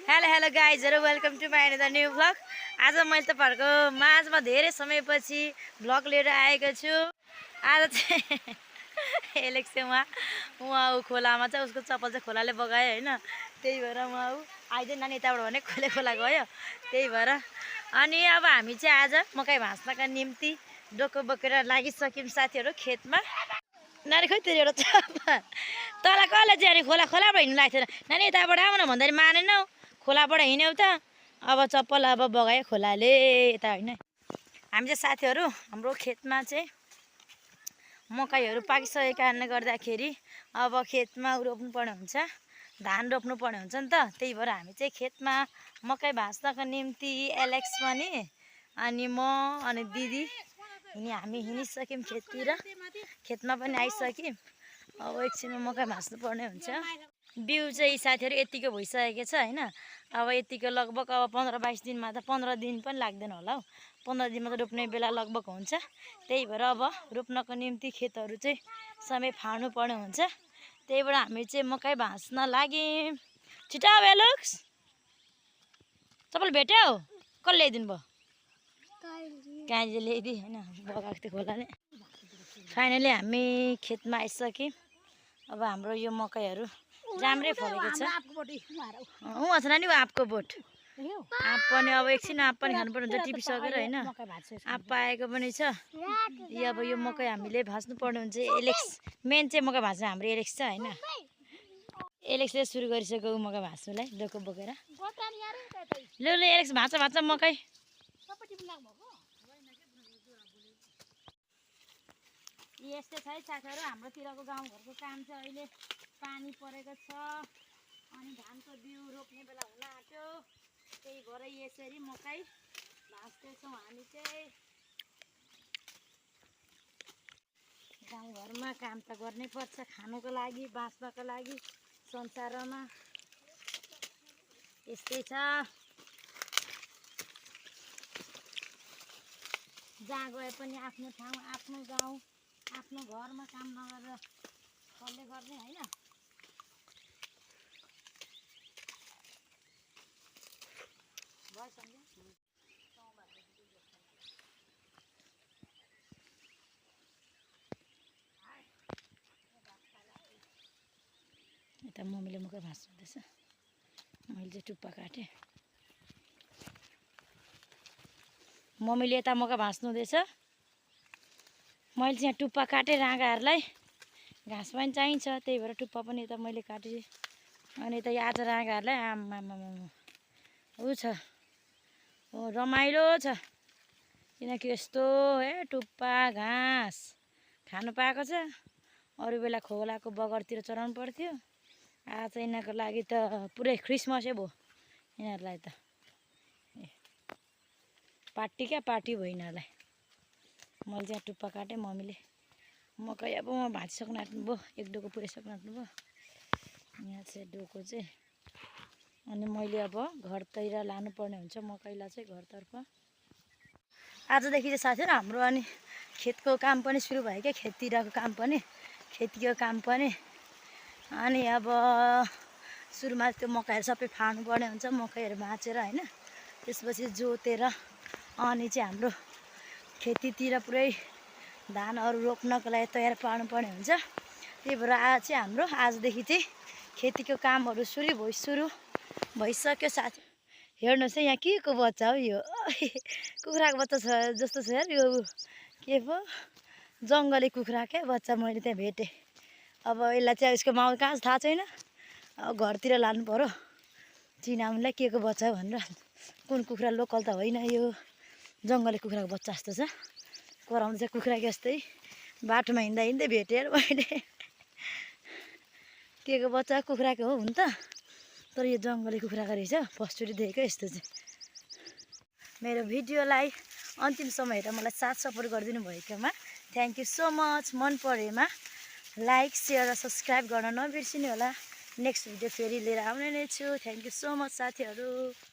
Hello गाइजहरु welcome to my another new vlog. आज मैले तपाईहरुको माझमा धेरै समयपछि भ्लग लिएर आएको छु। आज चाहिँ एलेक्स उहाँ खोलामा चाहिँ उसको चप्पल चाहिँ खोलाले बगायो हैन, त्यही भएर उहाँ आइदिए नानी यताबाट भने खोला गयो, त्यही भएर अनि अब हामी चाहिँ आज मकै भाँच्नका निम्ति डोको बोकेर लागिसक्यौं साथीहरु खेतमा। नानी खोइ तेरो एउटा चप्पल तँलाई कसले चाहिँ खोलाबाट हिँड्नु लाग्थ्यो नानी, यताबाट आउन भन्दाखेरि मानेनौ, खोलाबाट हिँड्यौ त। अब चप्पल अब बगायो खोलाले यता हैन। हामी चाहिँ साथीहरु हाम्रो खेतमा चाहिँ मकैहरु पाकिसकेको कारणले गर्दाखेरि अब खेतमा रोप्नु पर्ने हुन्छ, धान रोप्नु पर्ने हुन्छ नि त, त्यही भएर हामी चाहिँ खेतमा मकै भाँच्नको निम्ति एलेक्स पनि अनि म अनि दिदी हामी हिँडिसक्यौं खेततिर, खेतमा पनि आइसक्यौं। अब एकछिनमा मकै भाँच्नु पर्ने हुन्छ। बिउ चाहिँ साथीहरु यतिको भइसकेको छ हैन। अब यतिको लगभग अब 15-22 दिनमा त 15 दिन पनि लाग्दैन होला हौ, 15 दिनमा त रोप्ने बेला लगभग हुन्छ। त्यही भएर अब रोप्नको निम्ति खेतहरु चाहिँ समय फाड्नु पर्ने हुन्छ, त्यही भएर हामी चाहिँ मकै भाँच्न लाग्यौं। छिटो आऊ एलेक्स, चप्पल भेट्यौ? कसले ल्याइदिनु भयो? काइले ल्याइदिए हैन, बगाएको थियो खोलाले। फाइनली हामी खेतमा आइसक्यौं। अब हाम्रो यो मकैहरु राम्रै फलेको छ। उहाँ छ नानी आँपको बोट, आँप पनि अब एकछिन आँप पनि खानुपर्ने हुन्छ टिपिसकेर हैन। आँप पाएको पनि छ। अब यो मकै हामीले भाँच्नु पर्ने हुन्छ। एलेक्स मेन चाहिँ मकै भाँच्न हाम्रो एलेक्स छ हैन। एलेक्सले सुरु गरिसक्यो मकै भाँच्नुलाई डोको बोकेर। ल एलेक्स भाँच मकै। यस्तै छ है साथीहरु हाम्रोतिरको गाउँघरको काम चाहिँ अहिले पानी परेको छ अनि धानको बिउ रोप्ने बेला हुन आँट्यो, त्यही भएर यसरी मकै भाँच्दैछौँ हामी चाहिँ। गाउँघरमा काम त गर्नै पर्छ, खानुको लागि बाँच्नको लागि संसारमा यस्तै छ। जहाँ गए पनि आफ्नो ठाउँ आफ्नो गाउँ आफ्नो घरमा काम नगरेर कसले गर्ने हैन। यता मम्मीले मकै भाँच्नुहुँदैछ, मैले चाहिँ टुप्पा काटेँ। मम्मीले यता मकै भाँच्नुहुँदैछ, मैले चाहिँ यहाँ टुप्पा काटेँ। राँगाहरूलाई घाँस पनि चाहिन्छ, त्यही भएर टुप्पा पनि यता मैले काटेँ। अनि यता आज राँगाहरूलाई आमामा ऊ छ, रमाइलो छ, किनकि यस्तो टुप्पा घाँस खानु पाएको छ। अरू बेला खोलाको बगरतिर चराउनु पर्थ्यो, आज यिनीहरूको लागि त पुरै क्रिसमसै भयो यिनीहरूलाई त। पार्टी क्या पार्टी भयो यिनीहरूलाई। मैले चाहिँ टुप्पा काटेँ, मम्मीले मकै अब भाँचिसक्नु आँट्नुभयो, एक डोको पुऱ्याइसक्नु आँट्नुभयो। यहाँ चाहिँ डोको चाहिँ अनि मैले अब घरतिर लानुपर्ने हुन्छ मकैलाई चाहिँ घरतर्फ। आजदेखि चाहिँ साथीहरु हाम्रो अनि खेतको काम पनि सुरु भयो क्या, खेततिरको काम पनि, खेतीको काम पनि। अनि अब सुरुमा त्यो मकैहरू सबै फाड्नुपर्ने हुन्छ, मकैहरू भाँचेर हैन, त्यसपछि जोतेर अनि चाहिँ हाम्रो खेतीतिर पुरै धानहरू रोप्नको लागि तयार पार्नुपर्ने हुन्छ। त्यही भएर आज चाहिँ हाम्रो आजदेखि चाहिँ खेतीको कामहरू सुरु भइसक्यो साथी। हेर्नुहोस् है यहाँ के को बच्चा हो यो, कुखुराको बच्चा छ जस्तो छ यार यो। के पो जङ्गली कुखुरा क्या बच्चा मैले त्यहाँ भेटेँ। अब यसलाई चाहिँ यसको माउ कहाँ छ थाहा छैन, अब घरतिर लानु पर्यो चिनाउनुलाई के को बच्चा हो भनेर। कुन कुखुरा लोकल त होइन यो, जङ्गली कुखुराको बच्चा जस्तो छ, कराउँदै छ कुखुरा जस्तै। बाटोमा हिँड्दै भेटेँ मैले, के को बच्चा कुखुराको हो हुन त, तर यो जङ्गली कुखुराको रहेछ, फर्स्टचोटि देखेको यस्तो चाहिँ। मेरो भिडियोलाई अन्तिमसम्म हेरेर मलाई साथ सपोर्ट गरिदिनु भएकोमा थ्याङ्क यू सो मच। मन परेमा लाइक सेयर र सब्सक्राइब गर्न नबिर्सिनु होला। नेक्स्ट भिडियो फेरि लिएर आउने नै छु। थ्याङ्क यू सो मच साथीहरू।